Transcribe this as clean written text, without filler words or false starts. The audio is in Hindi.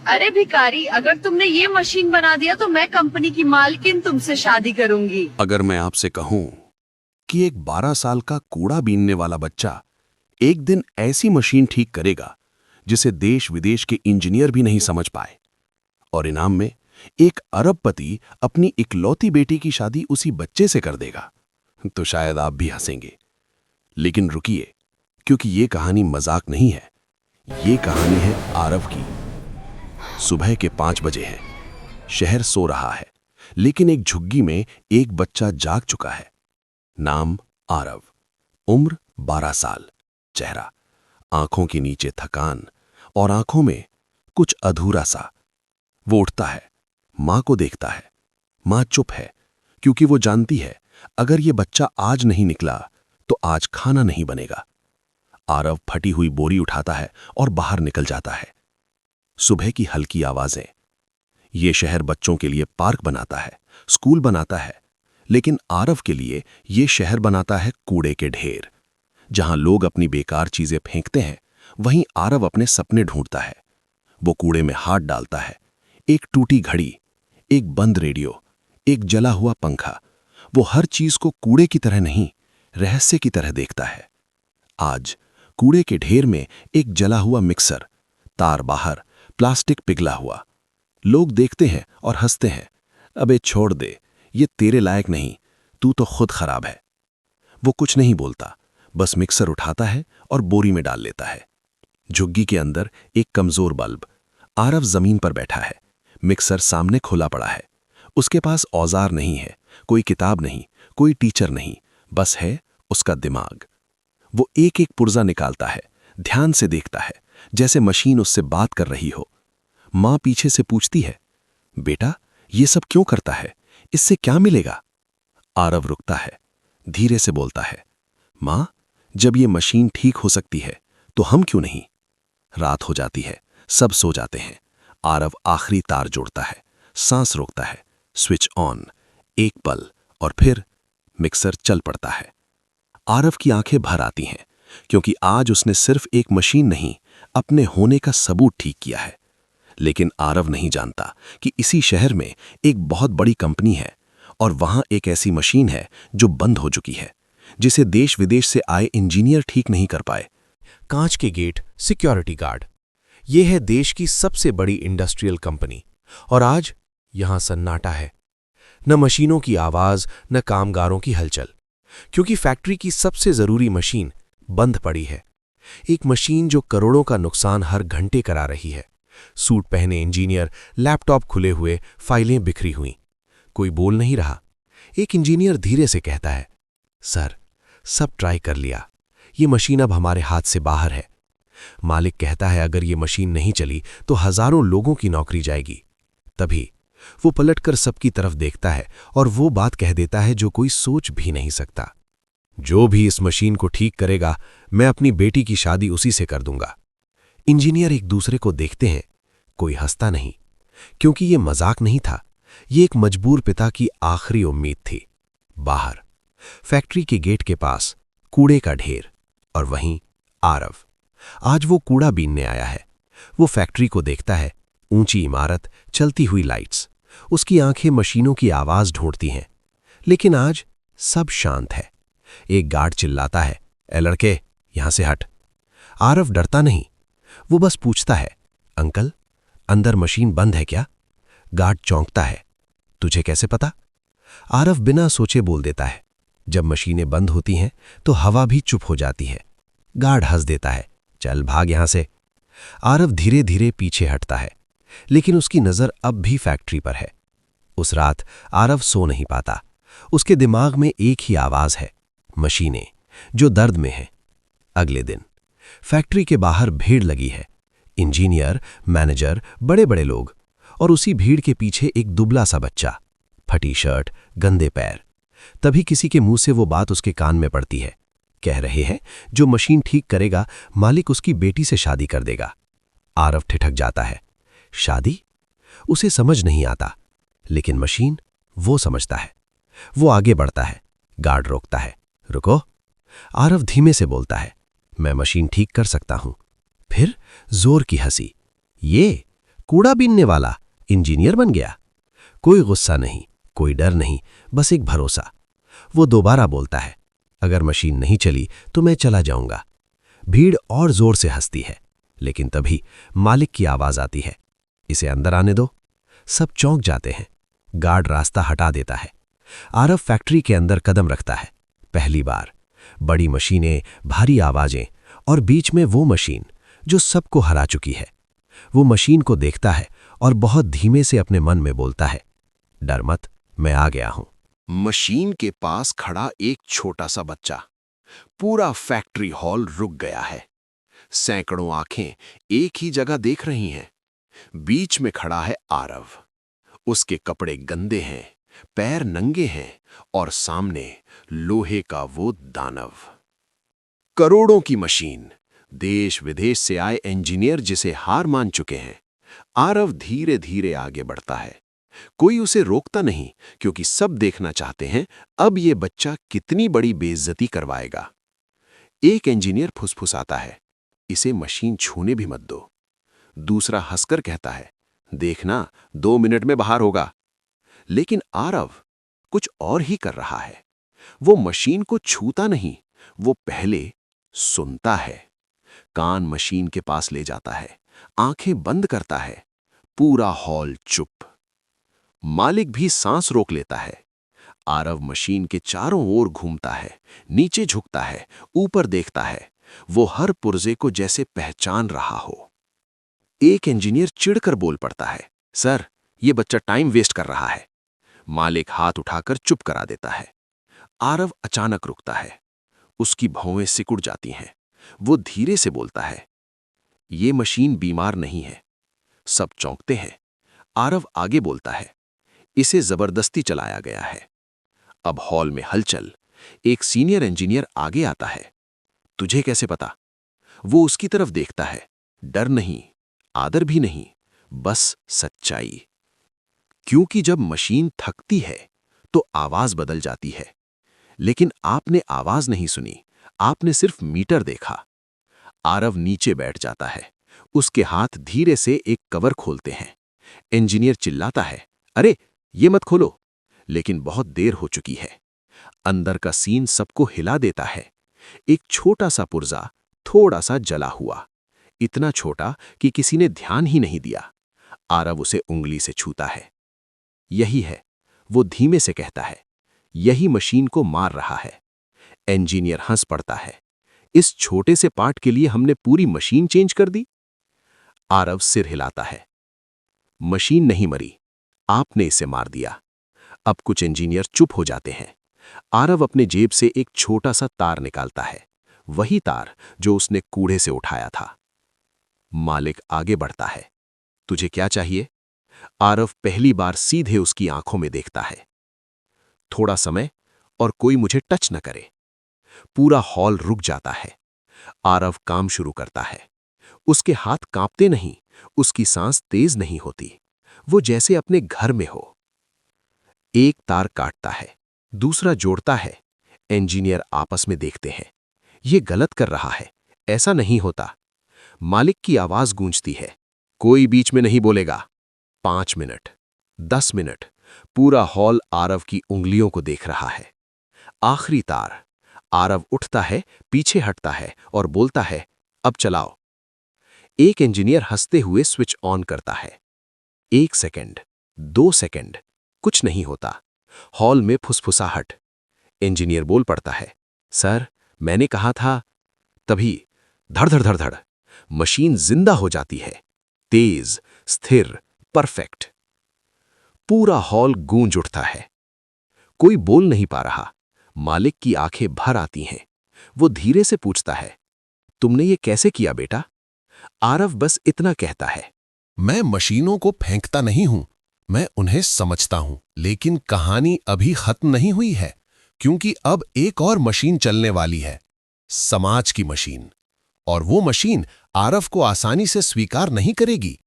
अरे भिखारी, अगर तुमने ये मशीन बना दिया तो मैं कंपनी की मालकिन तुमसे शादी करूंगी। अगर मैं आपसे कहूं कि एक 12 साल का कूड़ा बीनने वाला बच्चा एक दिन ऐसी मशीन ठीक करेगा जिसे देश विदेश के इंजीनियर भी नहीं समझ पाए, और इनाम में एक अरबपति अपनी इकलौती बेटी की शादी उसी बच्चे से कर देगा, तो शायद आप भी हंसेंगे। लेकिन रुकिए, क्योंकि ये कहानी मजाक नहीं है। ये कहानी है आरव की। सुबह के 5 बजे हैं। शहर सो रहा है, लेकिन एक झुग्गी में एक बच्चा जाग चुका है। नाम आरव, उम्र 12 साल, चेहरा, आंखों के नीचे थकान और आंखों में कुछ अधूरा सा। वो उठता है, मां को देखता है। मां चुप है, क्योंकि वो जानती है अगर ये बच्चा आज नहीं निकला तो आज खाना नहीं बनेगा। आरव फटी हुई बोरी उठाता है और बाहर निकल जाता है। सुबह की हल्की आवाजें। ये शहर बच्चों के लिए पार्क बनाता है, स्कूल बनाता है, लेकिन आरव के लिए ये शहर बनाता है कूड़े के ढेर। जहां लोग अपनी बेकार चीजें फेंकते हैं, वहीं आरव अपने सपने ढूंढता है। वो कूड़े में हाथ डालता है। एक टूटी घड़ी, एक बंद रेडियो, एक जला हुआ पंखा। वो हर चीज को कूड़े की तरह नहीं, रहस्य की तरह देखता है। आज कूड़े के ढेर में एक जला हुआ मिक्सर, तार बाहर, प्लास्टिक पिघला हुआ। लोग देखते हैं और हंसते हैं। अबे छोड़ दे, ये तेरे लायक नहीं, तू तो खुद खराब है। वो कुछ नहीं बोलता, बस मिक्सर उठाता है और बोरी में डाल लेता है। झुग्गी के अंदर एक कमजोर बल्ब। आरव जमीन पर बैठा है, मिक्सर सामने खुला पड़ा है। उसके पास औजार नहीं है, कोई किताब नहीं, कोई टीचर नहीं, बस है उसका दिमाग। वो एक एक पुर्जा निकालता है, ध्यान से देखता है, जैसे मशीन उससे बात कर रही हो। मां पीछे से पूछती है, बेटा ये सब क्यों करता है, इससे क्या मिलेगा? आरव रुकता है, धीरे से बोलता है, मां, जब ये मशीन ठीक हो सकती है तो हम क्यों नहीं? रात हो जाती है, सब सो जाते हैं। आरव आखिरी तार जोड़ता है, सांस रोकता है, स्विच ऑन। एक पल और फिर मिक्सर चल पड़ता है। आरव की आंखें भर आती हैं, क्योंकि आज उसने सिर्फ एक मशीन नहीं, अपने होने का सबूत ठीक किया है। लेकिन आरव नहीं जानता कि इसी शहर में एक बहुत बड़ी कंपनी है, और वहां एक ऐसी मशीन है जो बंद हो चुकी है, जिसे देश विदेश से आए इंजीनियर ठीक नहीं कर पाए। कांच के गेट, सिक्योरिटी गार्ड, ये है देश की सबसे बड़ी इंडस्ट्रियल कंपनी, और आज यहां सन्नाटा है। न मशीनों की आवाज, न कामगारों की हलचल, क्योंकि फैक्ट्री की सबसे जरूरी मशीन बंद पड़ी है। एक मशीन जो करोड़ों का नुकसान हर घंटे करा रही है। सूट पहने इंजीनियर, लैपटॉप खुले हुए, फाइलें बिखरी हुई। कोई बोल नहीं रहा। एक इंजीनियर धीरे से कहता है, सर, सब ट्राई कर लिया, ये मशीन अब हमारे हाथ से बाहर है। मालिक कहता है अगर ये मशीन नहीं चली तो हजारों लोगों की नौकरी जाएगी। तभी वो पलटकर सबकी तरफ देखता है और वो बात कह देता है जो कोई सोच भी नहीं सकता, जो भी इस मशीन को ठीक करेगा, मैं अपनी बेटी की शादी उसी से कर दूंगा। इंजीनियर एक दूसरे को देखते हैं, कोई हंसता नहीं, क्योंकि ये मजाक नहीं था, ये एक मजबूर पिता की आखिरी उम्मीद थी। बाहर फैक्ट्री के गेट के पास कूड़े का ढेर, और वहीं आरव। आज वो कूड़ा बीनने आया है। वो फैक्ट्री को देखता है, ऊंची इमारत, चलती हुई लाइट्स। उसकी आंखें मशीनों की आवाज ढूंढती हैं, लेकिन आज सब शांत है। एक गार्ड चिल्लाता है, ए लड़के, यहां से हट। आरव डरता नहीं, वो बस पूछता है, अंकल, अंदर मशीन बंद है क्या? गार्ड चौंकता है, तुझे कैसे पता? आरव बिना सोचे बोल देता है, जब मशीनें बंद होती हैं तो हवा भी चुप हो जाती है। गार्ड हंस देता है, चल भाग यहां से। आरव धीरे धीरे पीछे हटता है, लेकिन उसकी नजर अब भी फैक्ट्री पर है। उस रात आरव सो नहीं पाता। उसके दिमाग में एक ही आवाज है, मशीनें जो दर्द में है। अगले दिन फैक्ट्री के बाहर भीड़ लगी है। इंजीनियर, मैनेजर, बड़े बड़े लोग, और उसी भीड़ के पीछे एक दुबला सा बच्चा, फटी शर्ट, गंदे पैर। तभी किसी के मुंह से वो बात उसके कान में पड़ती है। कह रहे हैं जो मशीन ठीक करेगा, मालिक उसकी बेटी से शादी कर देगा। आरव ठिठक जाता है। शादी? उसे समझ नहीं आता, लेकिन मशीन, वो समझता है। वो आगे बढ़ता है। गार्ड रोकता है, रुको। आरव धीमे से बोलता है, मैं मशीन ठीक कर सकता हूं। फिर जोर की हंसी। ये कूड़ा बीनने वाला इंजीनियर बन गया। कोई गुस्सा नहीं, कोई डर नहीं, बस एक भरोसा। वो दोबारा बोलता है, अगर मशीन नहीं चली तो मैं चला जाऊंगा। भीड़ और जोर से हंसती है, लेकिन तभी मालिक की आवाज आती है, इसे अंदर आने दो। सब चौंक जाते हैं। गार्ड रास्ता हटा देता है। आरव फैक्ट्री के अंदर कदम रखता है। पहली बार बड़ी मशीनें, भारी आवाजें और बीच में वो मशीन जो सबको हरा चुकी है। वो मशीन को देखता है और बहुत धीमे से अपने मन में बोलता है, डर मत, मैं आ गया हूं। मशीन के पास खड़ा एक छोटा सा बच्चा। पूरा फैक्ट्री हॉल रुक गया है। सैकड़ों आंखें एक ही जगह देख रही हैं। बीच में खड़ा है आरव। उसके कपड़े गंदे हैं, पैर नंगे हैं और सामने लोहे का वो दानव। करोड़ों की मशीन, देश विदेश से आए इंजीनियर जिसे हार मान चुके हैं। आरव धीरे धीरे आगे बढ़ता है। कोई उसे रोकता नहीं, क्योंकि सब देखना चाहते हैं अब ये बच्चा कितनी बड़ी बेइज्जती करवाएगा। एक इंजीनियर फुसफुसाता है, इसे मशीन छूने भी मत दो। दूसरा हंसकर कहता है, देखना 2 मिनट में बाहर होगा। लेकिन आरव कुछ और ही कर रहा है। वो मशीन को छूता नहीं, वो पहले सुनता है। कान मशीन के पास ले जाता है, आंखें बंद करता है। पूरा हॉल चुप। मालिक भी सांस रोक लेता है। आरव मशीन के चारों ओर घूमता है, नीचे झुकता है, ऊपर देखता है। वो हर पुर्जे को जैसे पहचान रहा हो। एक इंजीनियर चिढ़कर बोल पड़ता है, सर, ये बच्चा टाइम वेस्ट कर रहा है। मालिक हाथ उठाकर चुप करा देता है। आरव अचानक रुकता है। उसकी भौंवें सिकुड़ जाती हैं। वो धीरे से बोलता है, ये मशीन बीमार नहीं है। सब चौंकते हैं। आरव आगे बोलता है, इसे जबरदस्ती चलाया गया है। अब हॉल में हलचल। एक सीनियर इंजीनियर आगे आता है। तुझे कैसे पता? वो उसकी तरफ देखता है। डर नहीं, आदर भी नहीं, बस सच्चाई। क्योंकि जब मशीन थकती है तो आवाज बदल जाती है। लेकिन आपने आवाज नहीं सुनी, आपने सिर्फ मीटर देखा। आरव नीचे बैठ जाता है। उसके हाथ धीरे से एक कवर खोलते हैं। इंजीनियर चिल्लाता है, अरे ये मत खोलो। लेकिन बहुत देर हो चुकी है। अंदर का सीन सबको हिला देता है। एक छोटा सा पुर्जा थोड़ा सा जला हुआ, इतना छोटा कि किसी ने ध्यान ही नहीं दिया। आरव उसे उंगली से छूता है। यही है, वो धीमे से कहता है, यही मशीन को मार रहा है। इंजीनियर हंस पड़ता है। इस छोटे से पार्ट के लिए हमने पूरी मशीन चेंज कर दी। आरव सिर हिलाता है। मशीन नहीं मरी, आपने इसे मार दिया। अब कुछ इंजीनियर चुप हो जाते हैं। आरव अपने जेब से एक छोटा सा तार निकालता है, वही तार जो उसने कूड़े से उठाया था। मालिक आगे बढ़ता है, तुझे क्या चाहिए? आरव पहली बार सीधे उसकी आंखों में देखता है। थोड़ा समय और कोई मुझे टच न करे। पूरा हॉल रुक जाता है। आरव काम शुरू करता है। उसके हाथ कांपते नहीं, उसकी सांस तेज नहीं होती। वो जैसे अपने घर में हो। एक तार काटता है, दूसरा जोड़ता है। इंजीनियर आपस में देखते हैं। ये गलत कर रहा है, ऐसा नहीं होता। मालिक की आवाज गूंजती है, कोई बीच में नहीं बोलेगा। 5 मिनट, 10 मिनट, पूरा हॉल आरव की उंगलियों को देख रहा है। आखिरी तार। आरव उठता है, पीछे हटता है और बोलता है, अब चलाओ। एक इंजीनियर हंसते हुए स्विच ऑन करता है। 1 सेकंड, 2 सेकंड, कुछ नहीं होता। हॉल में फुसफुसाहट। इंजीनियर बोल पड़ता है, सर, मैंने कहा था। तभी धड़ धड़ धड़ धड़, मशीन जिंदा हो जाती है। तेज, स्थिर, परफेक्ट। पूरा हॉल गूंज उठता है। कोई बोल नहीं पा रहा। मालिक की आंखें भर आती हैं। वो धीरे से पूछता है, तुमने ये कैसे किया बेटा? आरव बस इतना कहता है, मैं मशीनों को फेंकता नहीं हूं, मैं उन्हें समझता हूं। लेकिन कहानी अभी खत्म नहीं हुई है, क्योंकि अब एक और मशीन चलने वाली है, समाज की मशीन। और वो मशीन आरव को आसानी से स्वीकार नहीं करेगी।